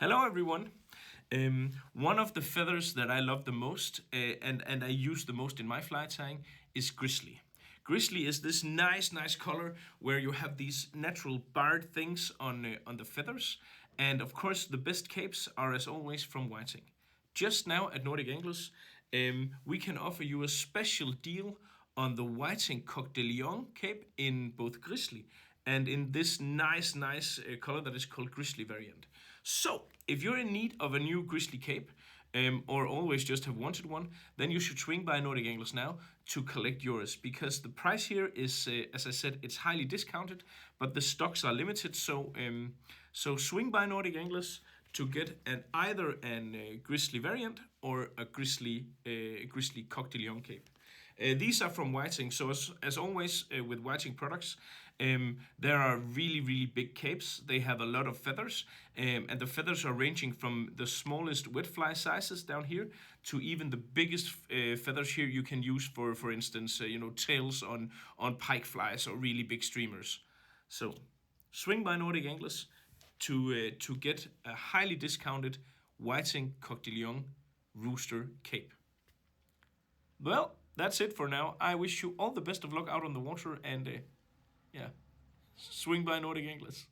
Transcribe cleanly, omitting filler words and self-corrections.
Hello everyone. One of the feathers that I love the most and I use the most in my fly tying is Grizzly. Grizzly is this nice color where you have these natural barred things on the feathers, and of course the best capes are as always from Whiting. Just now at Nordic Anglers, we can offer you a special deal on the Whiting Coq de Lion cape in both Grizzly and in this nice color that is called Grizzly variant. So if you're in need of a new Grizzly cape, or always just have wanted one, then you should swing by Nordic Anglers now to collect yours, because the price here is, as I said, it's highly discounted, but the stocks are limited. So swing by Nordic Anglers to get either a Grizzly variant or a Grizzly Coq de Lion cape. These are from Whiting, so as always with Whiting products, there are really big capes. They have a lot of feathers, and the feathers are ranging from the smallest wet fly sizes down here to even the biggest feathers here you can use for instance, tails on pike flies or really big streamers. So swing by Nordic Anglers to get a highly discounted Whiting Coq de Lion rooster cape. Well, that's it for now. I wish you all the best of luck out on the water, and yeah, swing by Nordic Anglers.